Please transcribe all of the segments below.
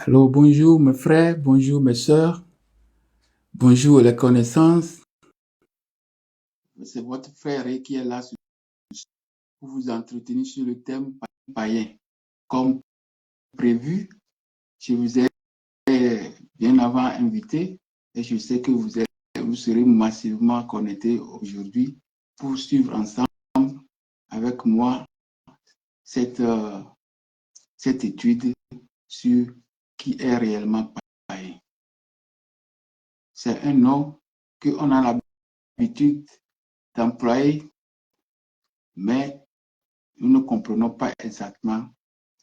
Allô, bonjour mes frères, bonjour mes sœurs, bonjour les connaissances. C'est votre frère qui est là pour vous entretenir sur le thème païen. Comme prévu, je vous ai bien avant invité et je sais que vous serez massivement connectés aujourd'hui pour suivre ensemble avec moi cette étude sur qui est réellement païen. C'est un nom qu'on a l'habitude d'employer, mais nous ne comprenons pas exactement,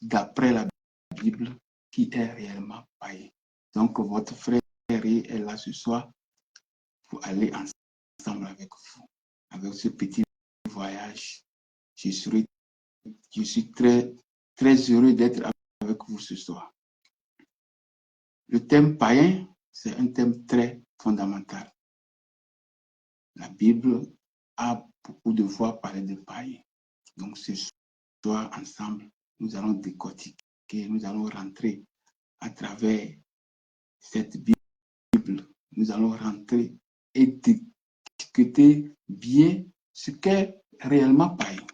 d'après la Bible, qui est réellement païen. Donc, votre frère est là ce soir pour aller ensemble avec vous, avec ce petit voyage. Je suis très, très heureux d'être avec vous ce soir. Le thème païen, c'est un thème très fondamental. La Bible a beaucoup de fois parlé de païen. Donc, ce soir, ensemble, nous allons décortiquer, nous allons rentrer à travers cette Bible. Nous allons rentrer et discuter bien ce qu'est réellement païen.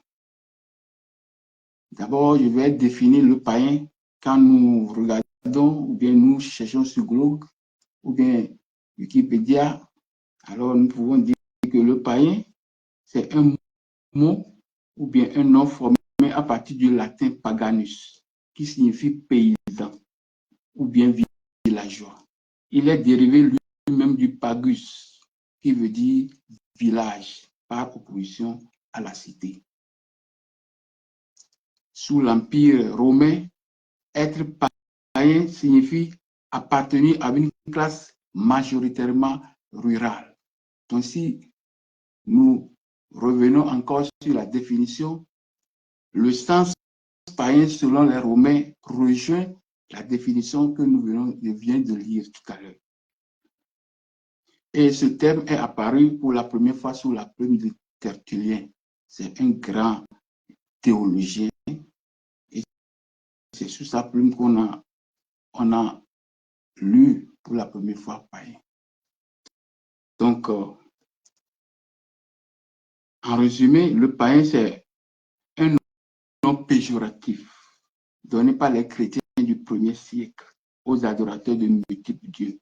D'abord, je vais définir le païen quand nous regardons ou bien nous cherchons sur Google ou bien Wikipédia. Alors, nous pouvons dire que le païen, c'est un mot ou bien un nom formé à partir du latin paganus, qui signifie paysan ou bien villageois. Il est dérivé lui-même du pagus, qui veut dire village, par opposition à la cité. Sous l'Empire romain, être païen signifie appartenir à une classe majoritairement rurale. Donc, si nous revenons encore sur la définition, le sens païen selon les Romains rejoint la définition que nous venons de lire tout à l'heure. Et ce terme est apparu pour la première fois sous la plume de Tertullien. C'est un grand théologien et c'est sous sa plume qu'on a lu pour la première fois païen. Donc, en résumé, le païen, c'est un nom péjoratif donné par les chrétiens du premier siècle aux adorateurs de multiples dieux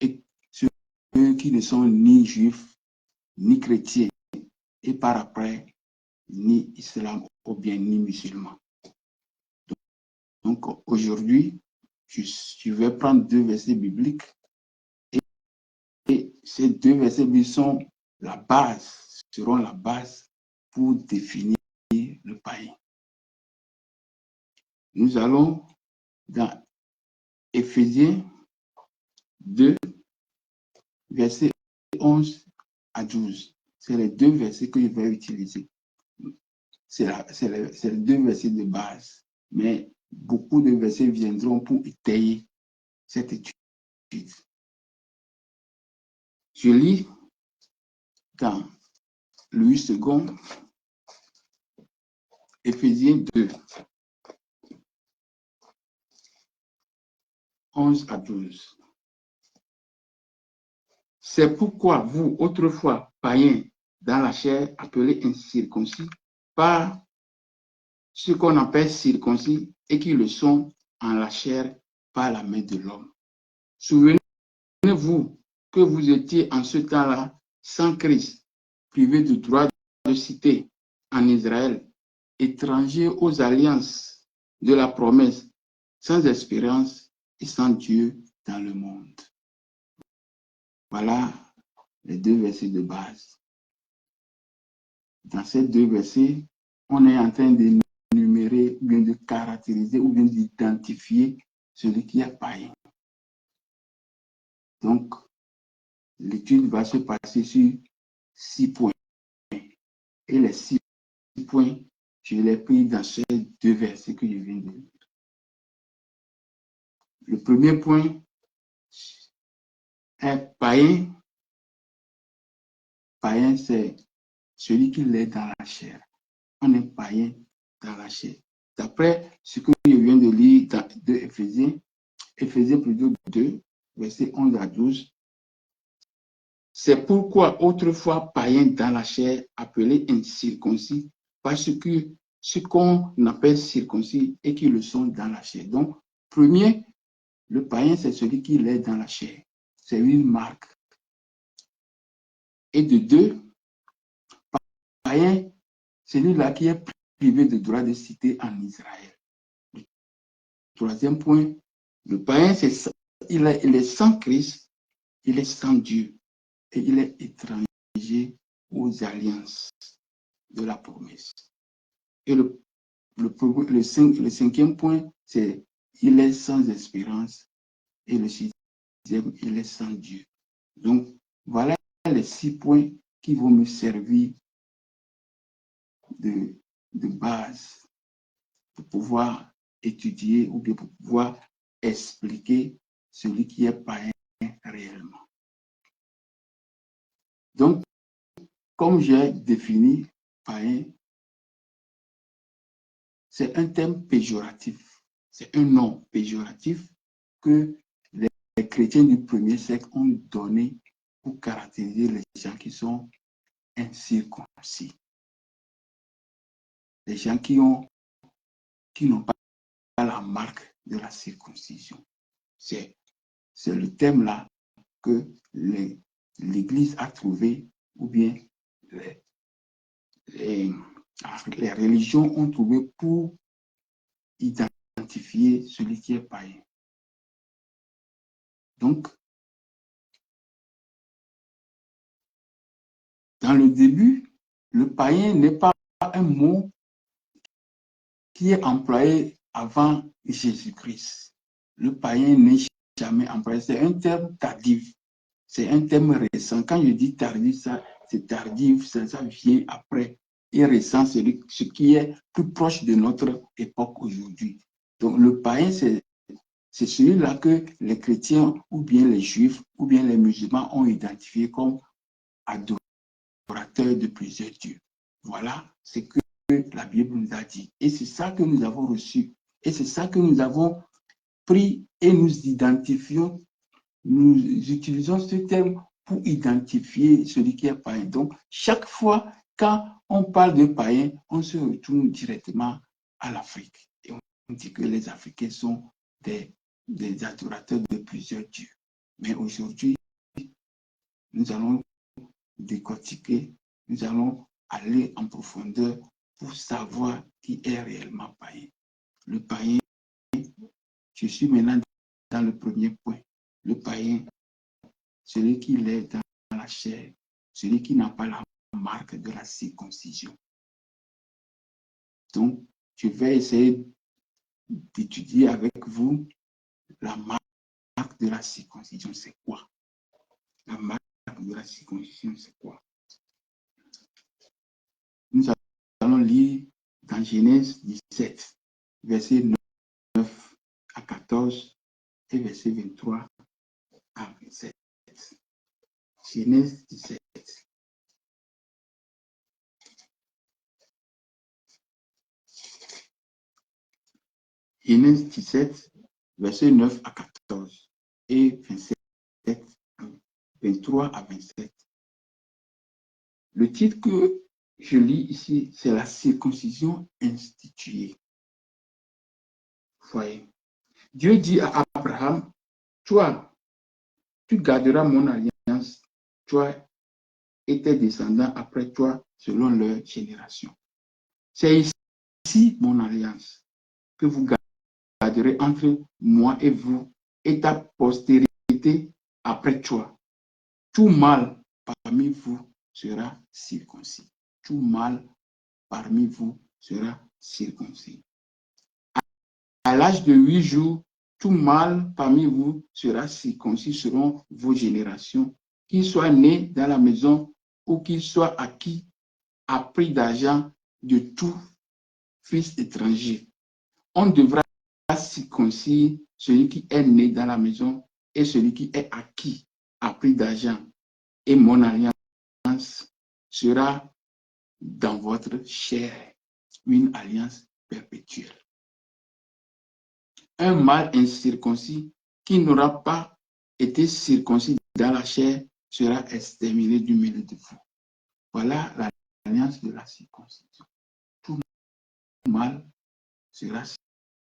et ceux qui ne sont ni juifs, ni chrétiens, et par après, ni islam ou bien ni musulmans. Donc aujourd'hui, je vais prendre deux versets bibliques et ces deux versets bibliques sont la base, seront la base pour définir le païen. Nous allons dans Éphésiens 2, versets 11 à 12. C'est les deux versets que je vais utiliser. C'est les deux versets de base, mais beaucoup de versets viendront pour étayer cette étude. Je lis dans Louis II, Éphésiens 2, 11 à 12. C'est pourquoi vous, autrefois païens dans la chair, appelés incirconcis, par ce qu'on appelle circoncis et qui le sont en la chair par la main de l'homme. Souvenez-vous que vous étiez en ce temps-là sans Christ, privés de droit de cité en Israël, étrangers aux alliances de la promesse, sans espérance et sans Dieu dans le monde. Voilà les deux versets de base. Dans ces deux versets, on est en train d'énumérer, ou bien de caractériser, ou bien d'identifier celui qui est païen. Donc, l'étude va se passer sur 6 points. Et les 6 points, je les ai pris dans ces deux versets que je viens de lire. Le premier point est païen. Païen, c'est celui qui l'est dans la chair. On est païen dans la chair. D'après ce que je viens de lire dans 2 Éphésiens, Éphésiens plutôt 2, versets 11 à 12. C'est pourquoi autrefois païens dans la chair, appelés incirconcis, parce que ce qu'on appelle circoncis et qui le sont dans la chair. Donc, premier, le païen, c'est celui qui l'est dans la chair. C'est une marque. Et de deux, païen, celui-là qui est privé de droit de cité en Israël. Le troisième point, le païen, il est sans Christ, il est sans Dieu et il est étranger aux alliances de la promesse. Et le cinquième point, c'est il est sans espérance. Et le sixième, il est sans Dieu. Donc, voilà les 6 points qui vont me servir de base pour pouvoir étudier ou bien pour pouvoir expliquer celui qui est païen réellement. Donc, comme j'ai défini païen, c'est un terme péjoratif, c'est un nom péjoratif que les chrétiens du premier siècle ont donné pour caractériser les gens qui sont incirconcis. Les gens qui n'ont pas la marque de la circoncision. C'est le thème là que l'Église a trouvé, ou bien les religions ont trouvé pour identifier celui qui est païen. Donc, dans le début, le païen n'est pas un mot qui est employé avant Jésus-Christ. Le païen n'est jamais employé. C'est un terme tardif. C'est un terme récent. Quand je dis tardif, c'est tardif, ça vient après. Et récent, c'est ce qui est plus proche de notre époque aujourd'hui. Donc, le païen, c'est celui-là que les chrétiens ou bien les juifs ou bien les musulmans ont identifié comme adorateur de plusieurs dieux. Voilà ce que la Bible nous a dit. Et c'est ça que nous avons reçu. Et c'est ça que nous avons pris et nous identifions. Nous utilisons ce terme pour identifier celui qui est païen. Donc, chaque fois, quand on parle de païen, on se retourne directement à l'Afrique. Et on dit que les Africains sont des adorateurs de plusieurs dieux. Mais aujourd'hui, nous allons décortiquer, nous allons aller en profondeur pour savoir qui est réellement païen. Le païen, je suis maintenant dans le premier point. Le païen, celui qui l'est dans la chair, celui qui n'a pas la marque de la circoncision. Donc, je vais essayer d'étudier avec vous la marque de la circoncision, c'est quoi? La marque de la circoncision, c'est quoi? Nous allons lire dans Genèse 17, verset 9 à 14 et verset 23 à 27. Genèse 17. Genèse 17, verset 9 à 14 et 23 à 27. Le titre que je lis ici, c'est la circoncision instituée. Voyez. Dieu dit à Abraham, toi, tu garderas mon alliance, toi et tes descendants après toi, selon leur génération. C'est ici mon alliance que vous garderez entre moi et vous et ta postérité après toi. Tout mâle parmi vous sera circoncis. Tout mâle parmi vous sera circoncis. À l'âge de 8 jours, tout mâle parmi vous sera circoncis selon vos générations, qu'il soit né dans la maison ou qu'il soit acquis à prix d'argent de tout fils étranger. On devra circoncire celui qui est né dans la maison et celui qui est acquis à prix d'argent. Et mon alliance sera dans votre chair, une alliance perpétuelle. Un mâle incirconcis qui n'aura pas été circoncis dans la chair sera exterminé du milieu de vous. Voilà l'alliance de la circoncision. Tout mâle sera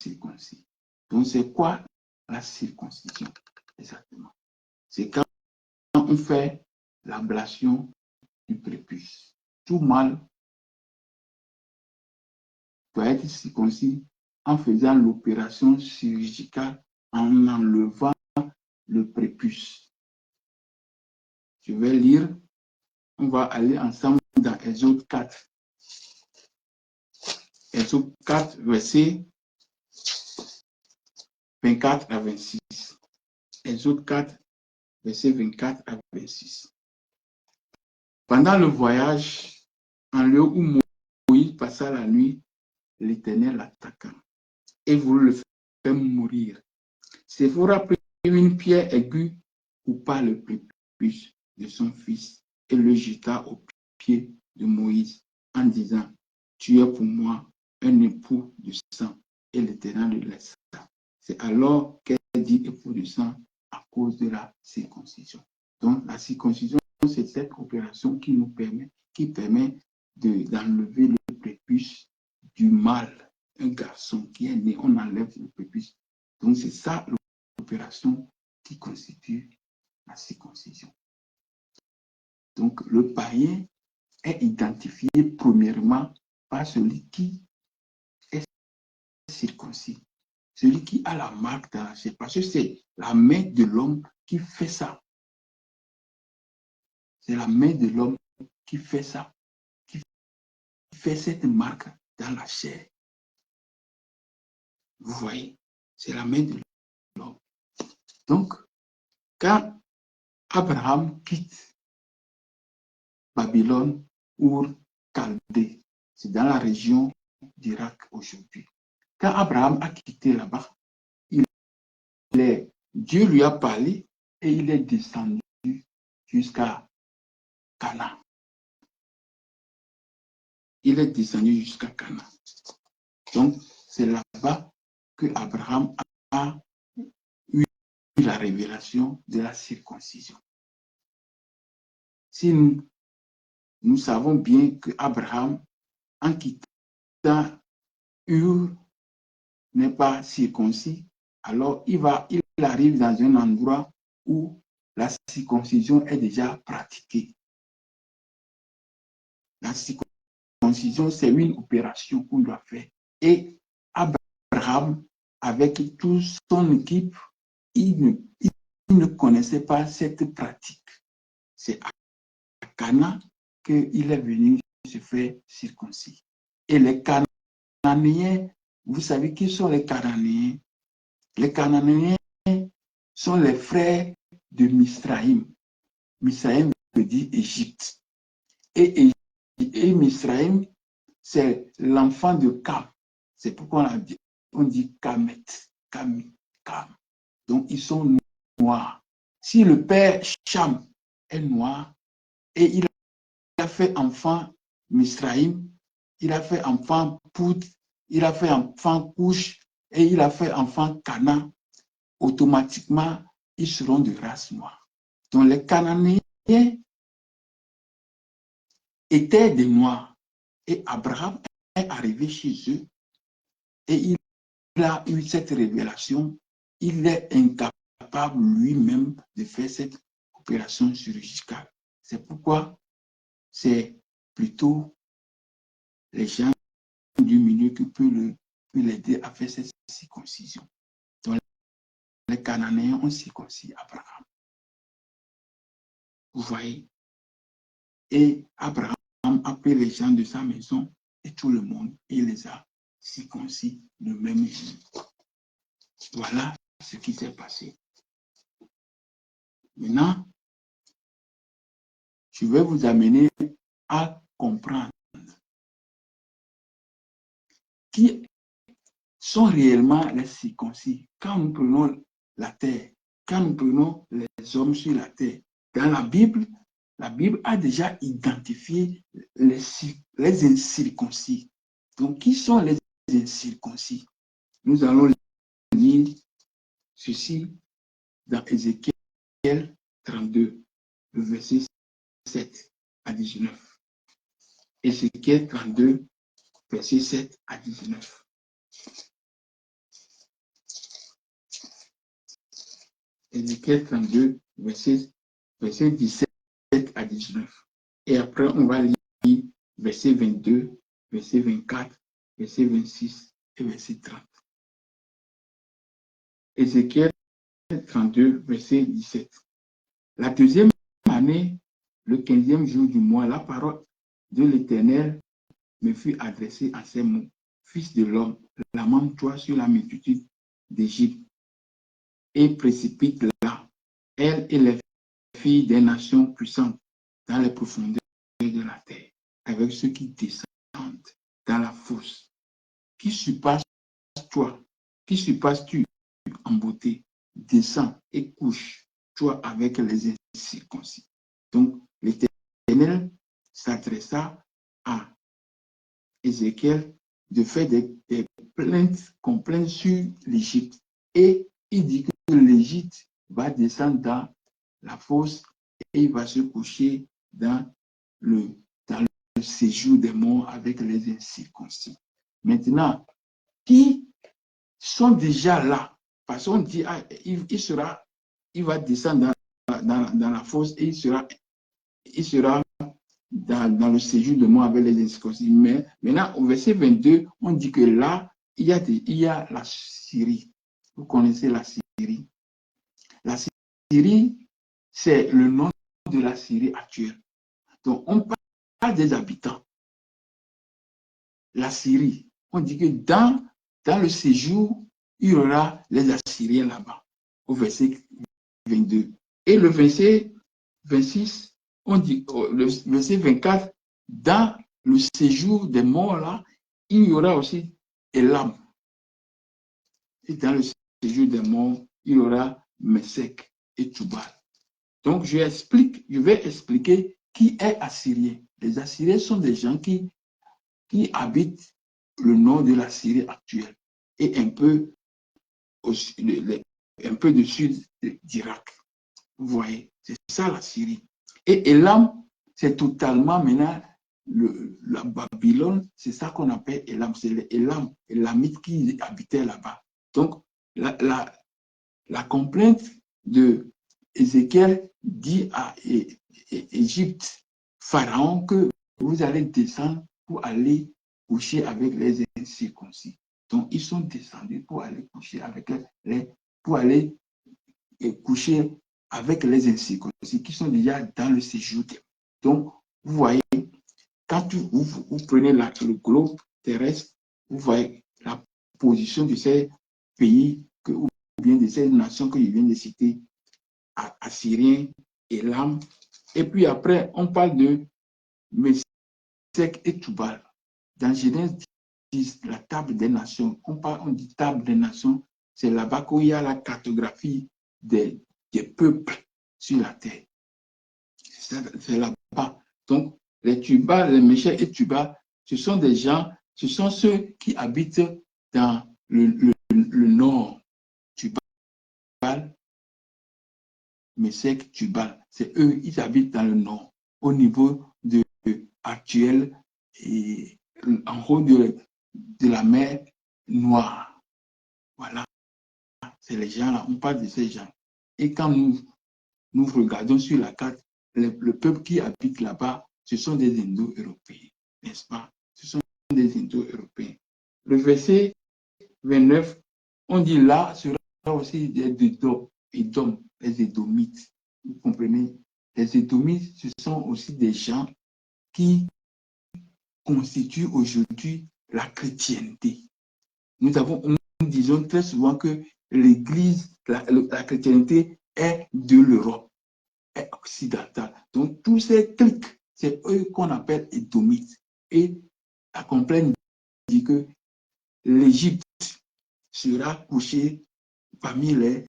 circoncis. Donc, c'est quoi la circoncision? Exactement. C'est quand on fait l'ablation du prépuce. Tout mâle doit être circoncis en faisant l'opération chirurgicale, en enlevant le prépuce. Je vais lire. On va aller ensemble dans Exode 4. Exode 4, versets 24 à 26. Exode 4, versets 24 à 26. Pendant le voyage, en lieu où Moïse passa la nuit, l'Éternel l'attaqua et voulut le faire mourir. Séphora prit une pierre aiguë, coupa le prépuce de son fils et le jeta aux pieds de Moïse en disant: Tu es pour moi un époux de sang. Et l'Éternel le laissa. C'est alors qu'elle dit époux de sang à cause de la circoncision. Donc la circoncision, c'est cette opération qui permet d'enlever le prépuce du mâle. Un garçon qui est né, on enlève le prépuce. Donc c'est ça l'opération qui constitue la circoncision. Donc le païen est identifié premièrement par celui qui est circoncis, celui qui a la marque dans la chair, parce que c'est la main de l'homme qui fait ça. C'est la main de l'homme qui fait ça, qui fait cette marque dans la chair. Vous voyez, c'est la main de l'homme. Donc, quand Abraham quitte Babylone ou Chaldée, c'est dans la région d'Irak aujourd'hui. Quand Abraham a quitté là-bas, Dieu lui a parlé et il est descendu jusqu'à Canaan. Il est descendu jusqu'à Canaan. Donc, c'est là-bas que Abraham a eu la révélation de la circoncision. Si nous savons bien que Abraham, en quittant Ur, n'est pas circoncis, alors il arrive dans un endroit où la circoncision est déjà pratiquée. La circoncision, c'est une opération qu'on doit faire. Et Abraham, avec toute son équipe, il ne connaissait pas cette pratique. C'est à Cana qu'il est venu se faire circoncis. Et les Cananéens, vous savez qui sont les Cananéens? Les Cananéens sont les frères de Misraïm. Misraïm veut dire Égypte. Et Misraïm, c'est l'enfant de Cam. C'est pourquoi on dit Kamet. Cam. Donc, ils sont noirs. Si le père Cham est noir et il a fait enfant Misraïm, il a fait enfant Pout, il a fait enfant Couche et il a fait enfant Cana, automatiquement, ils seront de race noire. Donc, les Cananéens étaient des noirs et Abraham est arrivé chez eux et il a eu cette révélation. Il est incapable lui-même de faire cette opération chirurgicale. C'est pourquoi c'est plutôt les gens du milieu qui peuvent l'aider à faire cette circoncision. Donc, les Cananéens ont circoncis Abraham. Vous voyez? Et Abraham a pris les gens de sa maison et tout le monde, et les a circoncis le même jour. Voilà ce qui s'est passé. Maintenant, je vais vous amener à comprendre qui sont réellement les circoncis. Quand nous prenons la terre, quand nous prenons les hommes sur la terre, dans la Bible a déjà identifié les incirconcis. Donc, qui sont les incirconcis? Nous allons lire ceci dans Ézéchiel 32, le verset 7 à 19. Ézéchiel 32, verset 7 à 19. Ézéchiel 32, verset 17 à 19. Et après, on va lire verset 22, verset 24, verset 26 et verset 30. Ézéchiel 32, verset 17. La deuxième année, le 15e jour du mois, la parole de l'Éternel me fut adressée à ces mots. Fils de l'homme, lamente-toi sur la multitude d'Égypte et précipite-la, elle et les filles des nations puissantes, dans les profondeurs de la terre, avec ceux qui descendent dans la fosse. Qui surpasse-toi? Qui surpasse-tu en beauté? Descends et couche-toi avec les incirconcis. Donc, l'Éternel s'adressa à Ézéchiel de faire des plaintes complaintes sur l'Égypte. Et il dit que l'Égypte va descendre dans la fosse et il va se coucher dans le séjour des morts avec les incirconcis. Maintenant, qui sont déjà là, parce qu'on dit ah, il va descendre dans la fosse et il sera dans le séjour de moi avec les incirconcis. Mais maintenant, au verset 22, on dit que là, il y a la Syrie. Vous connaissez la Syrie. La Syrie, c'est le nom de la Syrie actuelle. Donc, on parle des habitants. La Syrie, on dit que dans le séjour, il y aura les Assyriens là-bas, au verset 22. Et le verset 26, on dit, le verset 24, dans le séjour des morts là, il y aura aussi Elam. Et dans le séjour des morts, il y aura Mesek et Tubal. Donc, je vais expliquer qui est Assyrien. Les Assyriens sont des gens qui habitent le nord de la Syrie actuelle et un peu du sud d'Irak. Vous voyez, c'est ça la Syrie. Et Elam, c'est totalement maintenant la Babylone, c'est ça qu'on appelle Elam, c'est les Elamites qui habitaient là-bas. Donc, la complainte de Ézéchiel dit à Égypte, Pharaon, que vous allez descendre pour aller coucher avec les incirconcis. Donc, ils sont descendus pour aller coucher avec les incirconcis qui sont déjà dans le séjour. Donc, vous voyez, quand vous prenez le globe terrestre, vous voyez la position de ces pays ou bien de ces nations que je viens de citer, Assyriens, Élam. Et puis après, on parle de Mesek et Tubal. Dans Genèse 10, la table des nations, on dit table des nations, c'est là-bas qu'il y a la cartographie des peuples sur la terre. C'est là-bas. Donc, les Tubal, les Mesek et Tubal, ce sont des gens, ce sont ceux qui habitent dans le nord. Tubal, Mesek, Tubal, c'est eux, ils habitent dans le nord, au niveau actuel et en haut de la mer Noire. Voilà, c'est les gens là, on parle de ces gens. Et quand nous regardons sur la carte, le peuple qui habite là-bas, ce sont des Indo-Européens, n'est-ce pas? Ce sont des Indo-Européens. Le verset 29, on dit là, sera aussi des Édom, les Édomites. Vous comprenez? Les Édomites, ce sont aussi des gens qui constituent aujourd'hui la chrétienté. Nous disons très souvent que l'Église, la chrétienté est de l'Europe, est occidentale. Donc, tous ces clics, c'est eux qu'on appelle Édomites. Et la complainte dit que l'Égypte sera couchée parmi les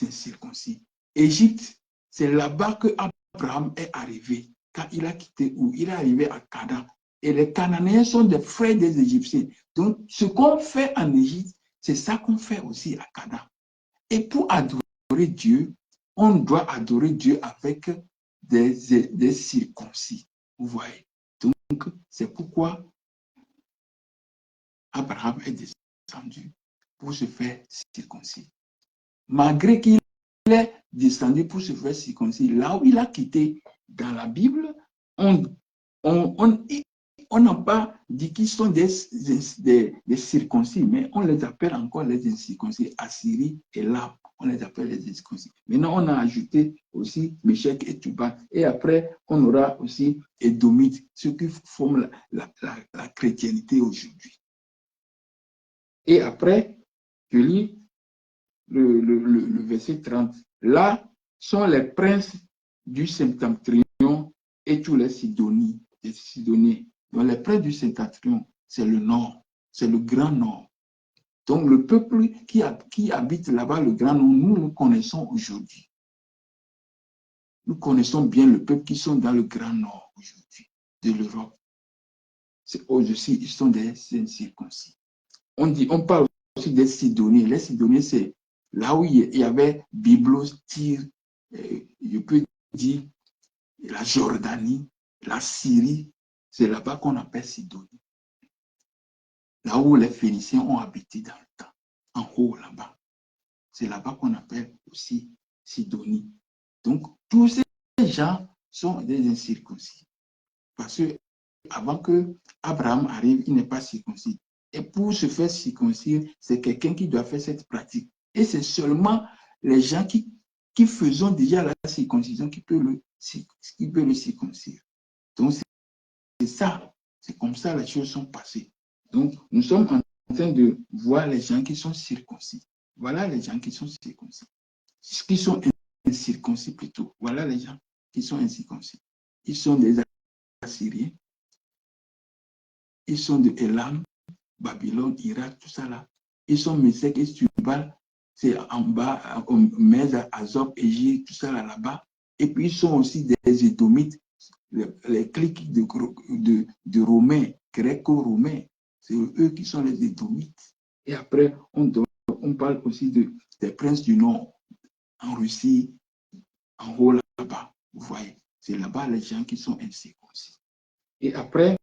incirconcis. Égypte, c'est là-bas que Abraham est arrivé. Quand il a quitté où il est arrivé à Canaan. Et les Cananéens sont des frères des Égyptiens. Donc, ce qu'on fait en Égypte, c'est ça qu'on fait aussi à Canaan. Et pour adorer Dieu, on doit adorer Dieu avec des circoncis. Vous voyez. Donc, c'est pourquoi Abraham est descendu pour se faire circoncis. Malgré qu'il est descendu pour se faire circoncis, là où il a quitté dans la Bible, on n'a pas dit qu'ils sont des circoncis, mais on les appelle encore les incirconcis. Assyrie et là, on les appelle les incirconcis. Maintenant, on a ajouté aussi Méchec et Tubal. Et après, on aura aussi Édomites, ceux qui forment la chrétienté aujourd'hui. Et après, je lis le verset 30. Là sont les princes du Septentrion et tous les Sidoniens. Donc, les princes du Septentrion, c'est le nord, c'est le grand nord. Donc, le peuple qui habite là-bas, le grand nord, nous le connaissons aujourd'hui. Nous connaissons bien le peuple qui sont dans le grand nord aujourd'hui de l'Europe. Aussi, ils sont des incirconcis. On parle aussi des Sidoniens. Les Sidoniens, c'est là où il y avait Byblos, Tyr, je peux dire la Jordanie, la Syrie, c'est là-bas qu'on appelle Sidonie. Là où les Phéniciens ont habité dans le temps, en haut là-bas. C'est là-bas qu'on appelle aussi Sidonie. Donc, tous ces gens sont des incirconcis. Parce que avant que Abraham arrive, il n'est pas circoncis. Et pour se faire circoncire, c'est quelqu'un qui doit faire cette pratique. Et c'est seulement les gens qui faisons déjà la circoncision qui peut le circoncire. Donc, c'est ça. C'est comme ça que les choses sont passées. Donc, nous sommes en train de voir les gens qui sont circoncis. Voilà les gens qui sont circoncis. Qui sont incirconcis plutôt. Voilà les gens qui sont incirconcis. Ils sont des Assyriens. Ils sont de Élam, Babylone, Irak, tout ça là. Ils sont Méshec et Tubal, c'est en bas, Mède, Azov, Égypte, tout ça là-bas. Et puis ils sont aussi des Édomites, les cliques de Romains, gréco-romains. C'est eux qui sont les Édomites. Et après, on parle aussi des princes du Nord, en Russie, en haut là-bas. Vous voyez, c'est là-bas les gens qui sont incirconcis. Et après,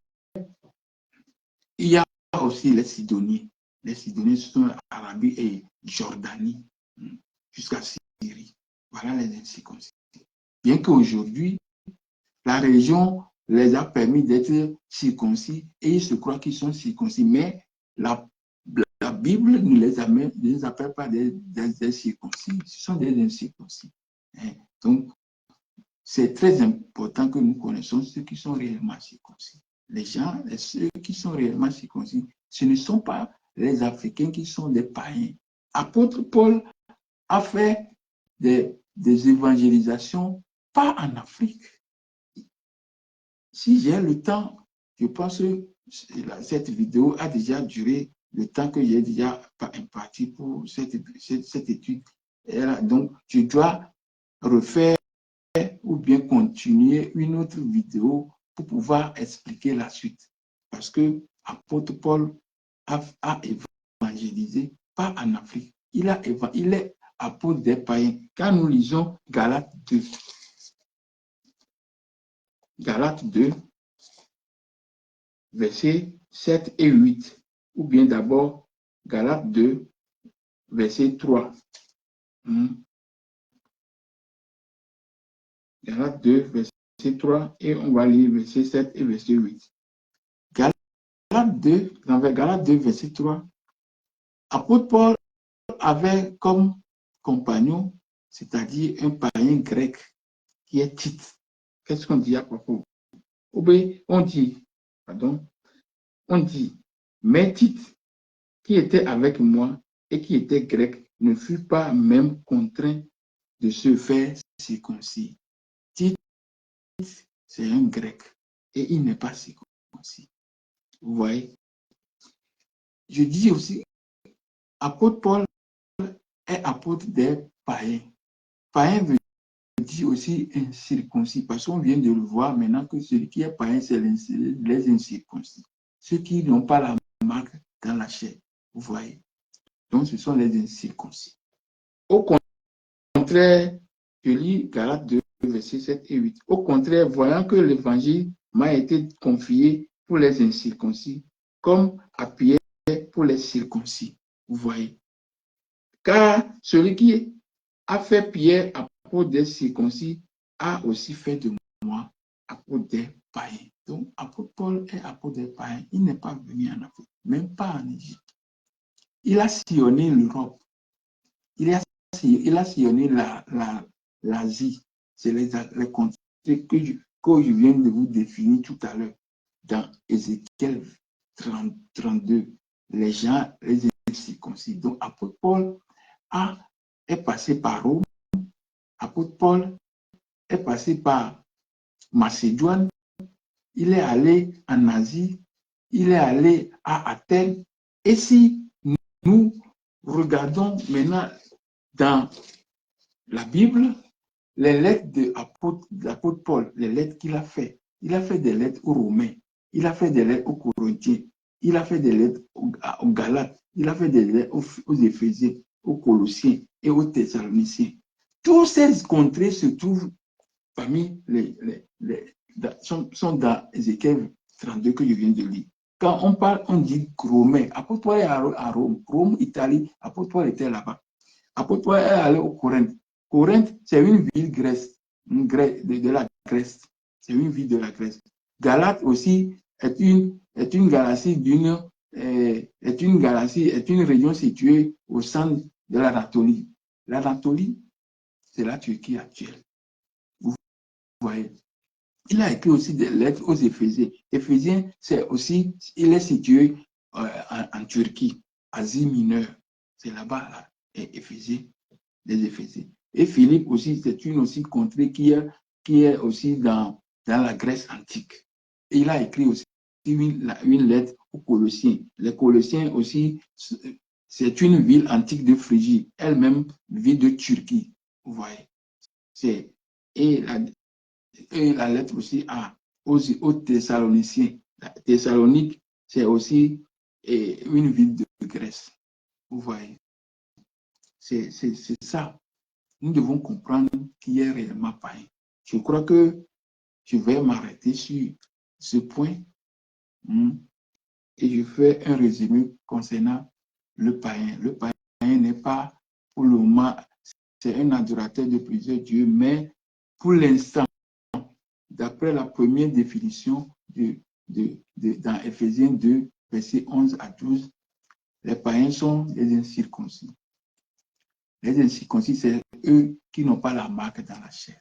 il y a aussi les Sidoniens. Les Sidoniens sont Arabie et Jordanie, jusqu'à Syrie. Voilà les incirconcis. Bien qu'aujourd'hui, la région les a permis d'être circoncis et ils se croient qu'ils sont circoncis, mais la Bible ne les appelle pas des circoncis, ce sont des incirconcis. Donc, c'est très important que nous connaissions ceux qui sont réellement circoncis. Les gens, ceux qui sont réellement circoncis, ce ne sont pas les Africains qui sont des païens. Apôtre Paul a fait des évangélisations, pas en Afrique. Si j'ai le temps, je pense que cette vidéo a déjà duré le temps que j'ai déjà imparti pour cette étude. Donc, je dois refaire ou bien continuer une autre vidéo pour pouvoir expliquer la suite. Parce que apôtre Paul a évangélisé, pas en Afrique. Il est apôtre des païens. Quand nous lisons Galates 2, versets 7 et 8, ou bien d'abord Galates 2, verset 3. Galates 2, verset 3, et on va lire verset 7 et verset 8. Dans Galates 2, verset 3, apôtre Paul avait comme compagnon, c'est-à-dire un païen grec qui est Tite. Qu'est-ce qu'on dit à propos? On dit, mais Tite, qui était avec moi et qui était grec, ne fut pas même contraint de se faire circoncis. Tite, c'est un grec et il n'est pas circoncis. Vous voyez? Je dis aussi, apôtre Paul est apôtre des païens. Païen veut dire aussi incirconcis, parce qu'on vient de le voir maintenant que celui qui est païen, c'est les incirconcis. Ceux qui n'ont pas la marque dans la chair. Vous voyez? Donc, ce sont les incirconcis. Au contraire, je lis Galates 2, versets 7 et 8. Au contraire, voyant que l'évangile m'a été confié pour les incirconcis, comme à Pierre pour les circoncis. Vous voyez. Car celui qui a fait Pierre apôtre des circoncis a aussi fait de moi apôtre des païens. Donc, apôtre Paul est apôtre des païens. Il n'est pas venu en Afrique, même pas en Égypte. Il a sillonné l'Europe. Il a sillonné l'Asie. C'est les contrées que je viens de vous définir tout à l'heure dans Ézéchiel 32. Les gens, les incirconcis. Donc, apôtre Paul est passé par Rome. Apôtre Paul est passé par Macédoine. Il est allé en Asie. Il est allé à Athènes. Et si nous regardons maintenant dans la Bible, les lettres de l'apôtre Paul, les lettres qu'il a fait, il a fait des lettres aux Romains, il a fait des lettres aux Corinthiens, il a fait des lettres aux Galates, il a fait des lettres aux Éphésiens, aux Colossiens et aux Thessaloniciens. Tous ces contrées se trouvent parmi sont dans Ézéchiel 32 que je viens de lire. Quand on parle, on dit Romain. Apôtre Paul est à Rome, Rome, Italie, apôtre Paul était là-bas. Apôtre Paul est allé au Corinthe. Corinthe, c'est une ville de la Grèce. C'est une ville de la Grèce. Galate aussi est une galaxie est une région située au centre de l'Anatolie. L'Anatolie, c'est la Turquie actuelle. Vous voyez. Il a écrit aussi des lettres aux Éphésiens. Éphésiens, c'est aussi, il est situé en Turquie, Asie mineure. C'est là-bas, là, Éphésiens, les Éphésiens. Et Philippe aussi, c'est une aussi contrée qui est aussi dans la Grèce antique. Et il a écrit aussi une lettre aux Colossiens. Les Colossiens aussi, c'est une ville antique de Phrygie, elle-même ville de Turquie. Vous voyez. Et la lettre aussi aux Thessaloniciens. La Thessalonique, c'est aussi une ville de Grèce. Vous voyez. C'est ça. Nous devons comprendre qui est réellement païen. Je crois que je vais m'arrêter sur ce point et je fais un résumé concernant le païen. Le païen n'est pas pour le moment, c'est un adorateur de plusieurs dieux, mais pour l'instant, d'après la première définition dans Éphésiens 2, versets 11 à 12, les païens sont les incirconcis. Les incirconcis, c'est eux qui n'ont pas la marque dans la chair.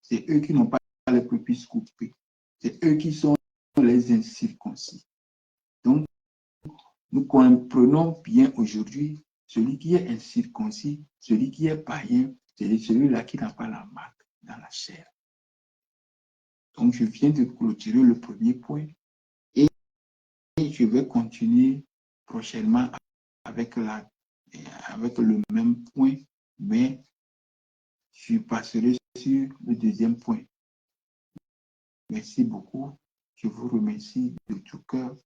C'est eux qui n'ont pas les prépuces coupées. C'est eux qui sont les incirconcis. Donc, nous comprenons bien aujourd'hui, celui qui est incirconcis, celui qui est païen, c'est celui-là qui n'a pas la marque dans la chair. Donc, je viens de clôturer le premier point et je vais continuer prochainement avec le même point, mais je passerai sur le deuxième point. Merci beaucoup. Je vous remercie de tout cœur.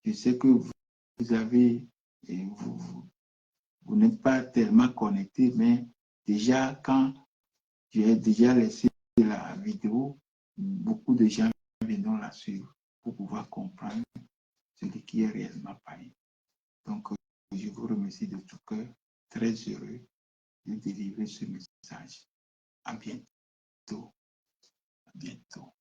Je sais que vous avez, vous n'êtes pas tellement connecté, mais déjà, quand j'ai déjà laissé la vidéo, beaucoup de gens viendront la suivre pour pouvoir comprendre ce qui est réellement païen. Donc, je vous remercie de tout cœur. Très heureux de délivrer ce message. À bientôt. À bientôt.